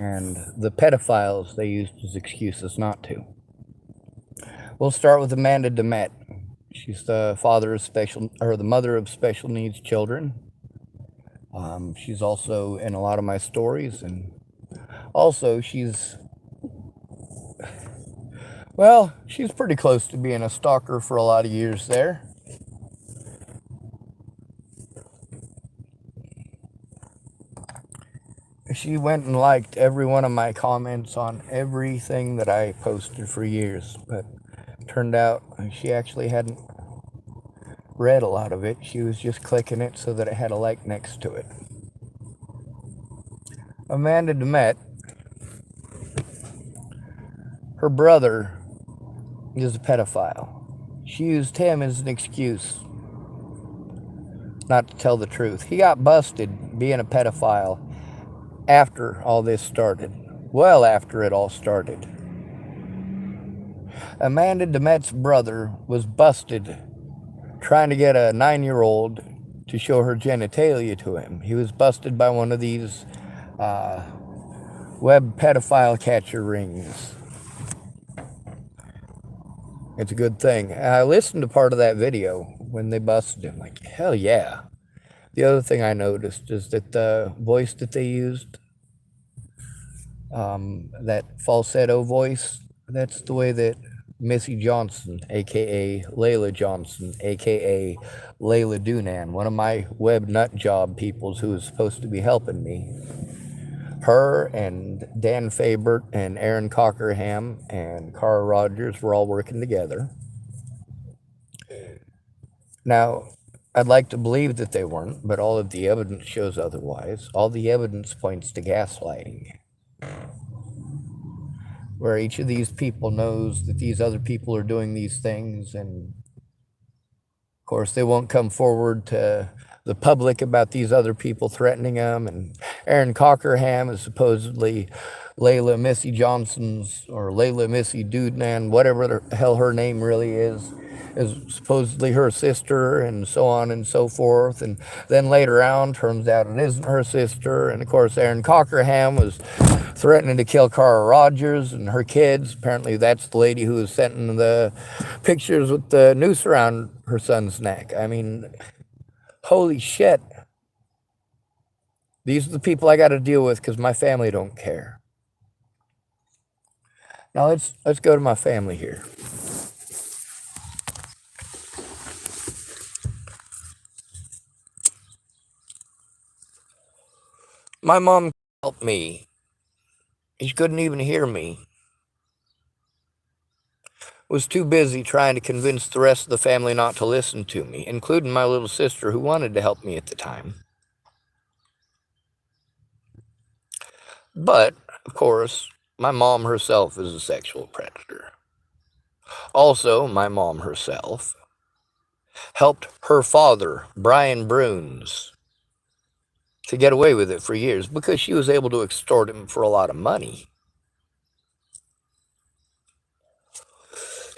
and the pedophiles they used as excuses not to. We'll start with Amanda DeMett. She's the mother of special needs children. She's also in a lot of my stories, and also she's pretty close to being a stalker for a lot of years there. She went and liked every one of my comments on everything that I posted for years, but turned out she actually hadn't read a lot of it. She was just clicking it so that it had a like next to it. Amanda DeMett, her brother is a pedophile. She used him as an excuse not to tell the truth. He got busted being a pedophile after all this started. Well, after it all started. Amanda DeMett's brother was busted trying to get a 9-year-old to show her genitalia to him. He was busted by one of these web pedophile catcher rings. It's a good thing. I listened to part of that video when they busted him. Like, hell yeah. The other thing I noticed is that the voice that they used, that falsetto voice, that's the way that Missy Johnson, a.k.a. Layla Johnson, a.k.a. Layla Doonan, one of my web nut job peoples who was supposed to be helping me, her and Dan Fabert and Aaron Cockerham and Cara Rogers were all working together. Now, I'd like to believe that they weren't, but all of the evidence shows otherwise. All the evidence points to gaslighting, where each of these people knows that these other people are doing these things, and of course they won't come forward to the public about these other people threatening them. And Aaron Cockerham is supposedly Layla Missy Johnson's, or Layla Missy Doonan, whatever the hell her name really is supposedly her sister, and so on and so forth. And then later on, turns out it isn't her sister. And of course, Aaron Cockerham was threatening to kill Cara Rogers and her kids. Apparently, that's the lady who was sending the pictures with the noose around her son's neck. I mean, holy shit. These are the people I got to deal with because my family don't care. Now let's go to my family here. My mom helped me. She couldn't even hear me. Was too busy trying to convince the rest of the family not to listen to me, including my little sister who wanted to help me at the time. But, of course, my mom herself is a sexual predator. Also, my mom herself helped her father, Brian Bruns, to get away with it for years because she was able to extort him for a lot of money.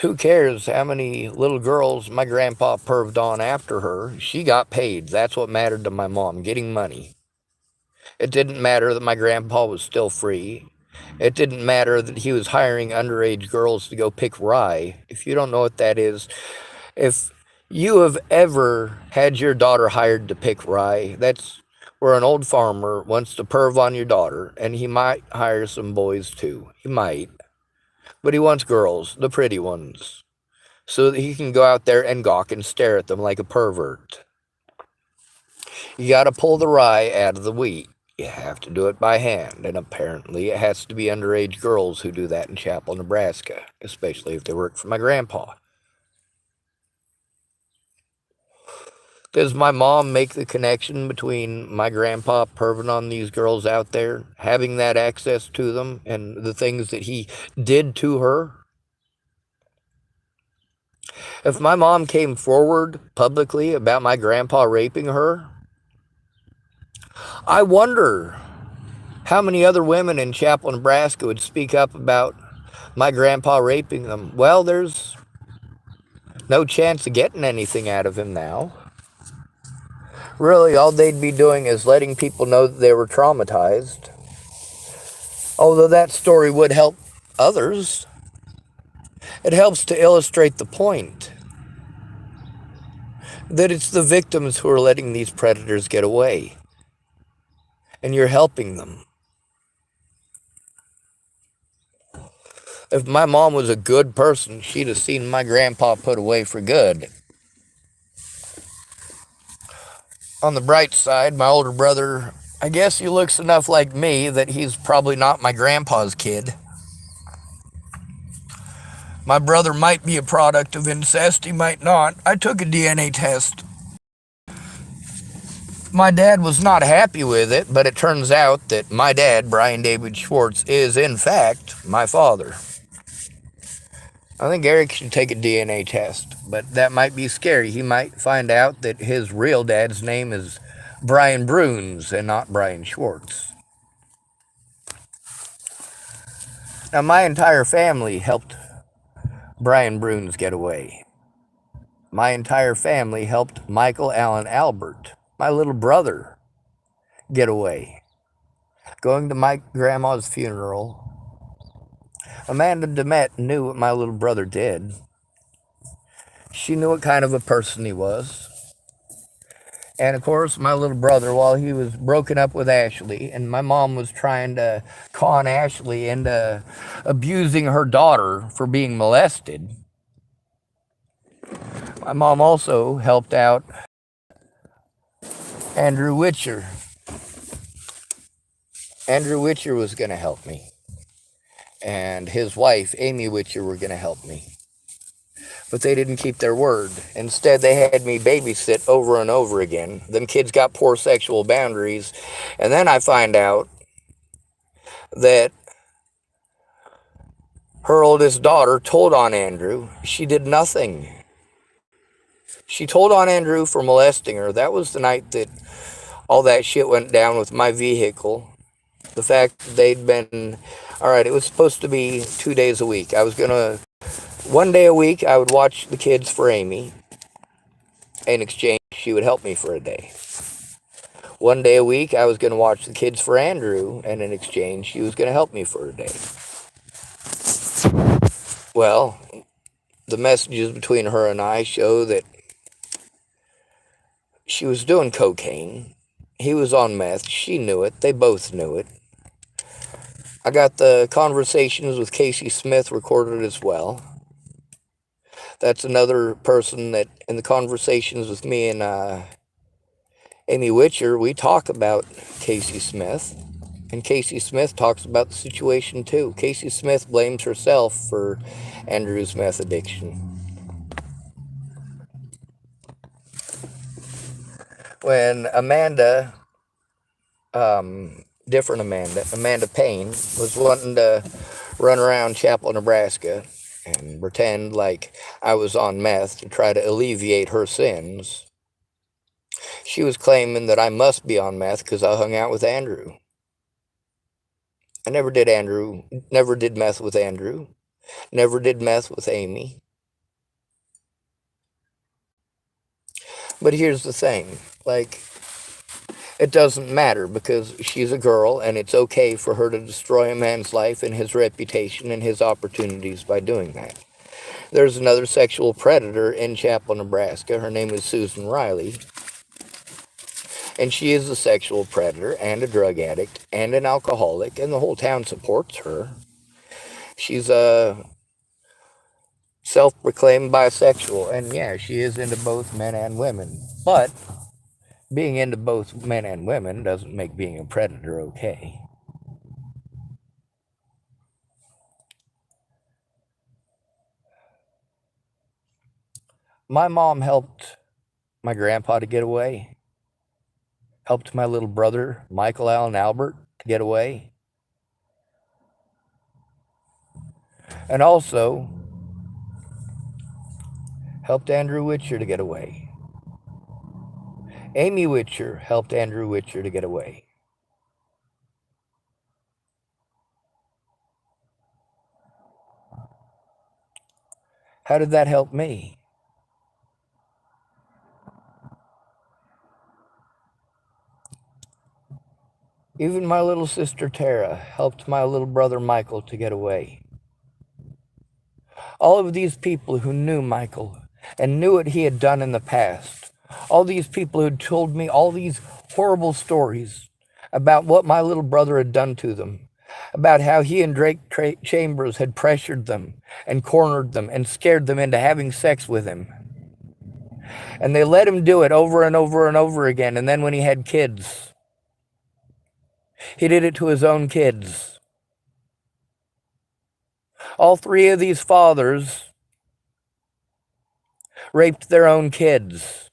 Who cares how many little girls my grandpa perved on after her? She got paid. That's what mattered to my mom, getting money. It didn't matter that my grandpa was still free. It didn't matter that he was hiring underage girls to go pick rye. If you don't know what that is, if you have ever had your daughter hired to pick rye, that's where an old farmer wants to perv on your daughter, and he might hire some boys too. He might. But he wants girls, the pretty ones, so that he can go out there and gawk and stare at them like a pervert. You got to pull the rye out of the wheat. You have to do it by hand, and apparently it has to be underage girls who do that in Chapel, Nebraska, especially if they work for my grandpa. Does my mom make the connection between my grandpa perving on these girls out there, having that access to them, and the things that he did to her? If my mom came forward publicly about my grandpa raping her, I wonder how many other women in Chapel, Nebraska would speak up about my grandpa raping them. Well, there's no chance of getting anything out of him now. Really, all they'd be doing is letting people know that they were traumatized. Although that story would help others, it helps to illustrate the point that it's the victims who are letting these predators get away, and you're helping them. If my mom was a good person, she'd have seen my grandpa put away for good. On the bright side, my older brother, I guess he looks enough like me that he's probably not my grandpa's kid. My brother might be a product of incest, he might not. I took a DNA test. My dad was not happy with it, but it turns out that my dad, Brian David Schwartz, is in fact my father. I think Eric should take a DNA test, but that might be scary. He might find out that his real dad's name is Brian Bruns and not Brian Schwartz. Now, my entire family helped Brian Bruns get away. My entire family helped Michael Allen Albert, my little brother, get away. Going to my grandma's funeral, Amanda DeMette knew what my little brother did. She knew what kind of a person he was. And of course, my little brother, while he was broken up with Ashley, and my mom was trying to con Ashley into abusing her daughter for being molested, my mom also helped out Andrew Witcher. Andrew Witcher was going to help me, and his wife, Amy Witcher, were going to help me. But they didn't keep their word. Instead, they had me babysit over and over again. Them kids got poor sexual boundaries. And then I find out that her oldest daughter told on Andrew. She did nothing. She told on Andrew for molesting her. That was the night that all that shit went down with my vehicle. The fact that they'd been, all right, it was supposed to be 2 days a week. I was going to, one day a week, I would watch the kids for Amy. In exchange, she would help me for a day. One day a week, I was going to watch the kids for Andrew, and in exchange, she was going to help me for a day. Well, the messages between her and I show that she was doing cocaine. He was on meth. She knew it. They both knew it. I got the conversations with Casey Smith recorded as well. That's another person that, in the conversations with me and Amy Witcher, we talk about Casey Smith. And Casey Smith talks about the situation too. Casey Smith blames herself for Andrew's meth addiction. When Amanda, Amanda Payne, was wanting to run around Chapel, Nebraska and pretend like I was on meth to try to alleviate her sins, she was claiming that I must be on meth because I hung out with Andrew. I never did meth with Andrew, never did meth with Amy. But here's the thing, like, it doesn't matter because she's a girl and it's okay for her to destroy a man's life and his reputation and his opportunities by doing that. There's another sexual predator in Chapel, Nebraska. Her name is Susan Riley. And she is a sexual predator and a drug addict and an alcoholic, and the whole town supports her. She's a self-proclaimed bisexual, and yeah, she is into both men and women. But being into both men and women doesn't make being a predator okay. My mom helped my grandpa to get away, helped my little brother, Michael Allen Albert, to get away, and also helped Andrew Witcher to get away. Amy Witcher helped Andrew Witcher to get away. How did that help me? Even my little sister Tara helped my little brother Michael to get away. All of these people who knew Michael and knew what he had done in the past, all these people who told me all these horrible stories about what my little brother had done to them, about how he and Drake Chambers had pressured them and cornered them and scared them into having sex with him. And they let him do it over and over and over again. And then when he had kids, he did it to his own kids. All three of these fathers raped their own kids.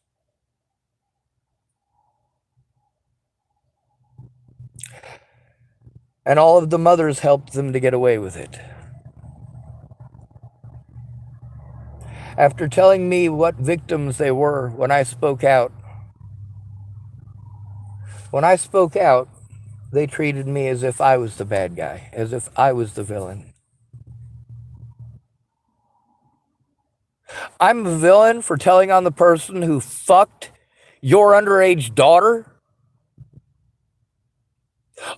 And all of the mothers helped them to get away with it. After telling me what victims they were when I spoke out, they treated me as if I was the bad guy, as if I was the villain. I'm a villain for telling on the person who fucked your underage daughter?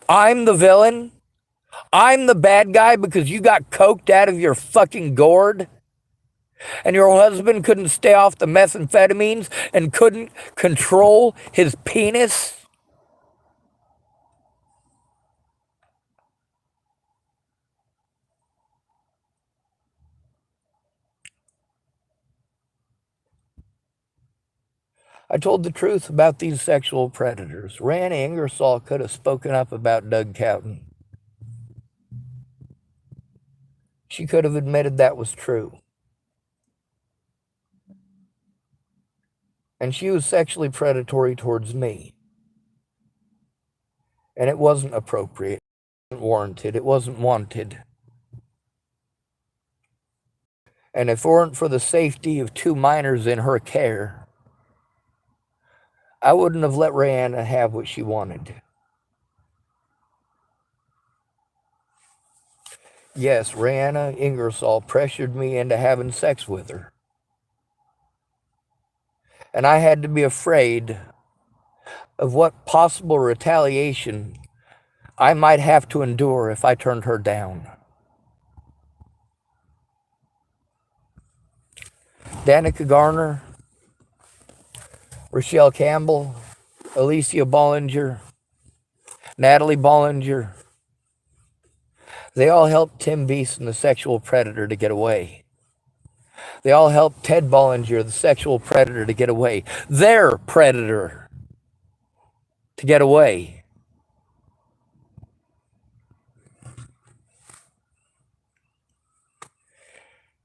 I'm the villain? I'm the bad guy because you got coked out of your fucking gourd? And your husband couldn't stay off the methamphetamines and couldn't control his penis? I told the truth about these sexual predators. Rand Ingersoll could have spoken up about Doug Cowton. She could have admitted that was true. And she was sexually predatory towards me. And it wasn't appropriate. It wasn't warranted. It wasn't wanted. And if it weren't for the safety of two minors in her care, I wouldn't have let Rihanna have what she wanted. Yes, Rihanna Ingersoll pressured me into having sex with her. And I had to be afraid of what possible retaliation I might have to endure if I turned her down. Danica Garner, Rochelle Campbell, Alicia Bollinger, Natalie Bollinger, they all helped Tim Beeson, the sexual predator, to get away. They all helped Ted Bollinger, the sexual predator, to get away. Their predator to get away.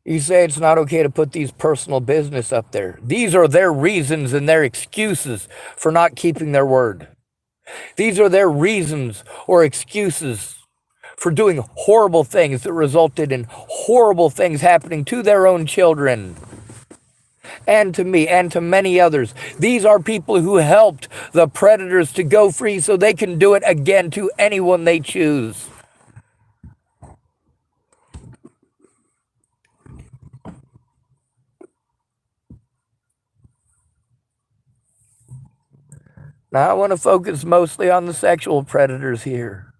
You say it's not okay to put these personal business up there. These are their reasons and their excuses for not keeping their word. These are their reasons or excuses for doing horrible things that resulted in horrible things happening to their own children and to me and to many others. These are people who helped the predators to go free so they can do it again to anyone they choose. Now, I want to focus mostly on the sexual predators here.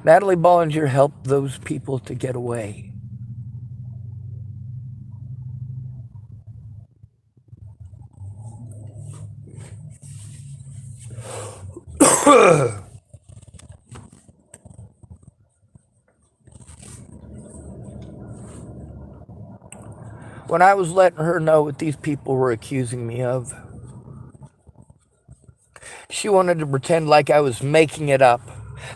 Natalie Bollinger helped those people to get away. When I was letting her know what these people were accusing me of, she wanted to pretend like I was making it up.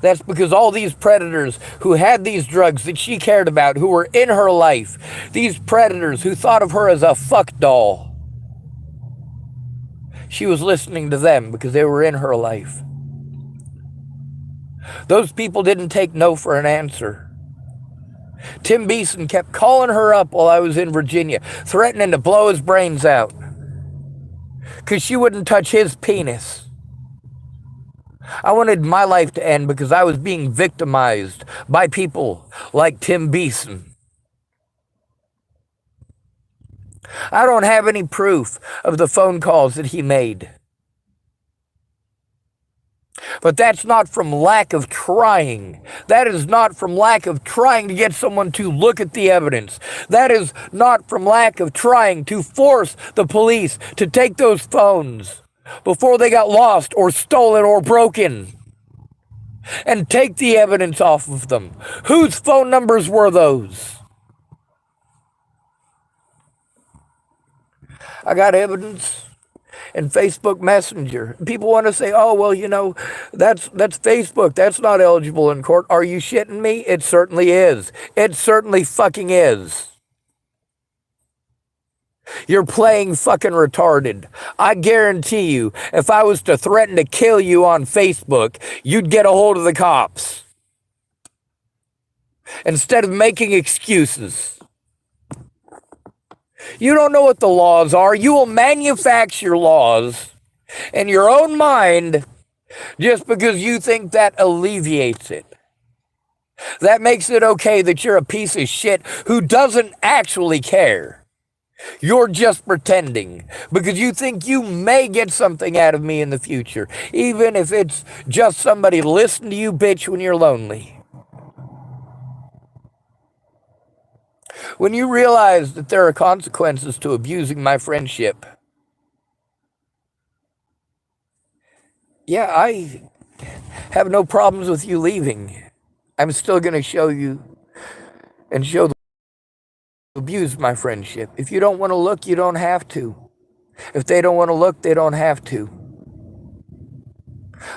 That's because all these predators who had these drugs that she cared about, who were in her life, these predators who thought of her as a fuck doll, she was listening to them because they were in her life. Those people didn't take no for an answer. Tim Beeson kept calling her up while I was in Virginia, threatening to blow his brains out because she wouldn't touch his penis. I wanted my life to end because I was being victimized by people like Tim Beeson. I don't have any proof of the phone calls that he made. But that's not from lack of trying. That is not from lack of trying to get someone to look at the evidence. That is not from lack of trying to force the police to take those phones before they got lost or stolen or broken and take the evidence off of them. Whose phone numbers were those? I got evidence in Facebook Messenger. People want to say, oh, well, that's Facebook. That's not eligible in court. Are you shitting me? It certainly is. It certainly fucking is. You're playing fucking retarded. I guarantee you, if I was to threaten to kill you on Facebook, you'd get a hold of the cops. Instead of making excuses. You don't know what the laws are. You will manufacture laws in your own mind just because you think that alleviates it. That makes it okay that you're a piece of shit who doesn't actually care. You're just pretending because you think you may get something out of me in the future, even if it's just somebody listen to you bitch when you're lonely. When you realize that there are consequences to abusing my friendship, yeah, I have no problems with you leaving. I'm still going to show you and show the abuse my friendship. If you don't want to look, you don't have to. If they don't want to look, they don't have to.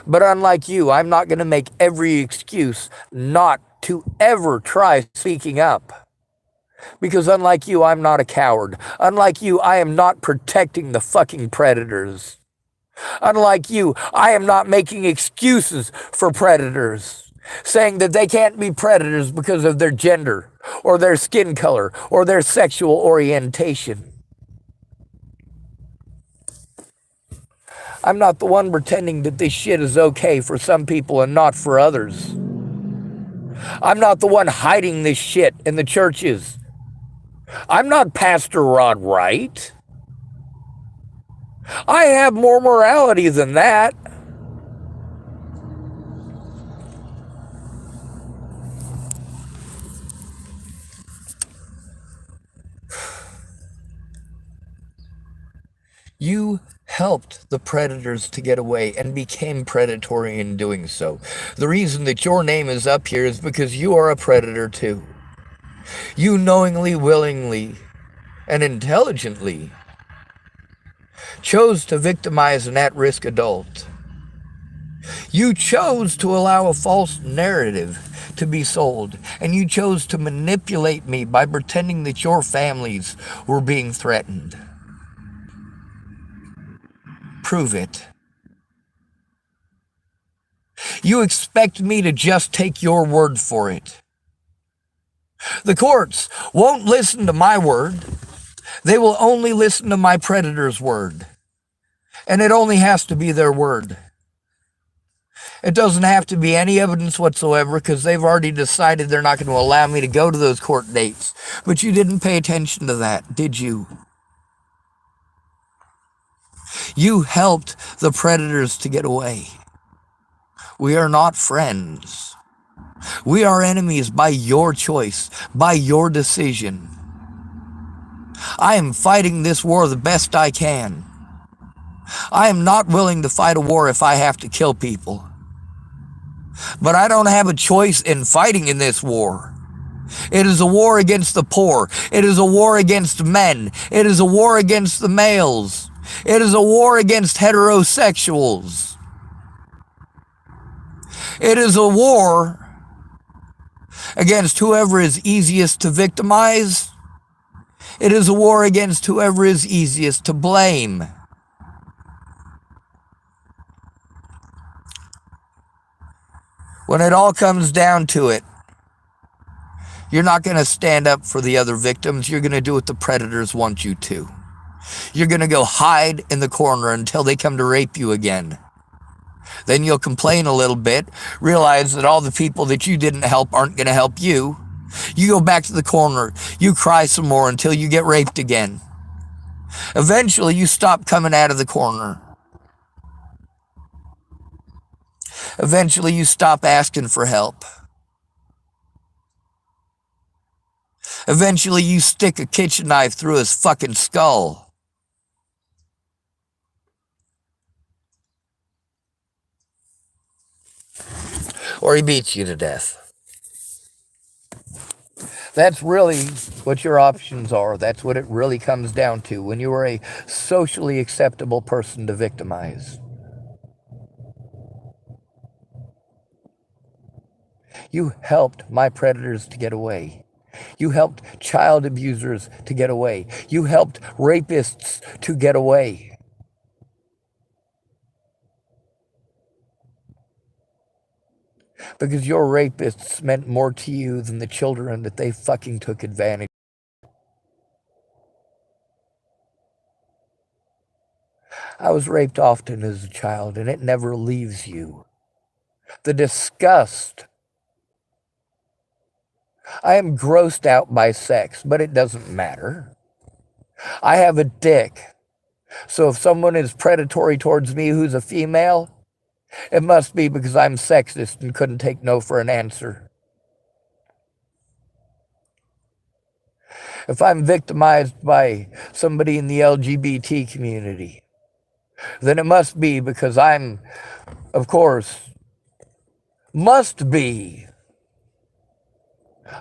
But unlike you, I'm not going to make every excuse not to ever try speaking up. Because unlike you, I'm not a coward. Unlike you, I am not protecting the fucking predators. Unlike you, I am not making excuses for predators, saying that they can't be predators because of their gender, or their skin color, or their sexual orientation. I'm not the one pretending that this shit is okay for some people and not for others. I'm not the one hiding this shit in the churches. I'm not Pastor Rod Wright. I have more morality than that. You helped the predators to get away and became predatory in doing so. The reason that your name is up here is because you are a predator too. You knowingly, willingly, and intelligently chose to victimize an at-risk adult. You chose to allow a false narrative to be sold, and you chose to manipulate me by pretending that your families were being threatened. Prove it. You expect me to just take your word for it. The courts won't listen to my word. They will only listen to my predator's word. And it only has to be their word. It doesn't have to be any evidence whatsoever because they've already decided they're not going to allow me to go to those court dates. But you didn't pay attention to that, did you? You helped the predators to get away. We are not friends. We are enemies by your choice, by your decision. I am fighting this war the best I can. I am not willing to fight a war if I have to kill people. But I don't have a choice in fighting in this war. It is a war against the poor. It is a war against men. It is a war against the males. It is a war against heterosexuals. It is a war against whoever is easiest to victimize. It is a war against whoever is easiest to blame. When it all comes down to it, you're not going to stand up for the other victims. You're going to do what the predators want you to. You're going to go hide in the corner until they come to rape you again. Then you'll complain a little bit, realize that all the people that you didn't help aren't going to help you. You go back to the corner, you cry some more until you get raped again. Eventually, you stop coming out of the corner. Eventually you stop asking for help. Eventually you stick a kitchen knife through his fucking skull. Or he beats you to death. That's really what your options are. That's what it really comes down to when you are a socially acceptable person to victimize. You helped my predators to get away. You helped child abusers to get away. You helped rapists to get away. Because your rapists meant more to you than the children that they fucking took advantage of. I was raped often as a child, and it never leaves you. The disgust. I am grossed out by sex, but it doesn't matter. I have a dick. So if someone is predatory towards me who's a female, it must be because I'm sexist and couldn't take no for an answer. If I'm victimized by somebody in the LGBT community, then it must be because I'm, of course, must be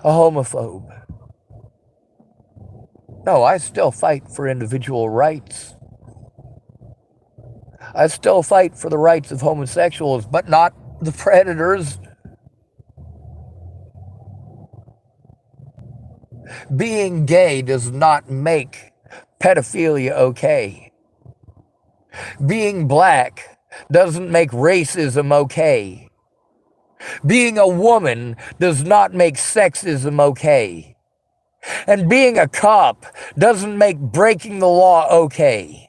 a homophobe. No, I still fight for individual rights. I still fight for the rights of homosexuals, but not the predators. Being gay does not make pedophilia okay. Being black doesn't make racism okay. Being a woman does not make sexism okay. And being a cop doesn't make breaking the law okay.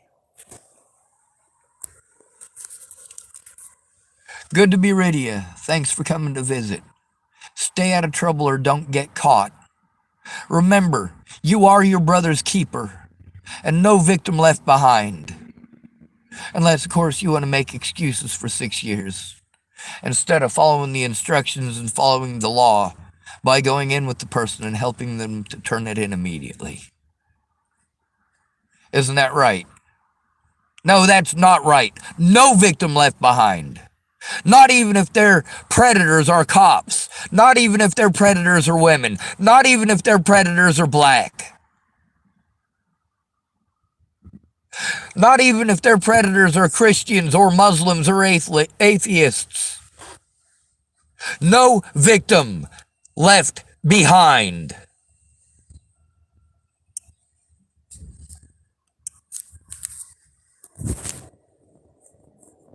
Good to be rid of you. Thanks for coming to visit. Stay out of trouble or don't get caught. Remember, you are your brother's keeper, and no victim left behind. Unless, of course, you want to make excuses for 6 years, instead of following the instructions and following the law by going in with the person and helping them to turn it in immediately. Isn't that right? No, that's not right. No victim left behind. Not even if their predators are cops. Not even if their predators are women. Not even if their predators are black. Not even if their predators are Christians or Muslims or atheists. No victim left behind.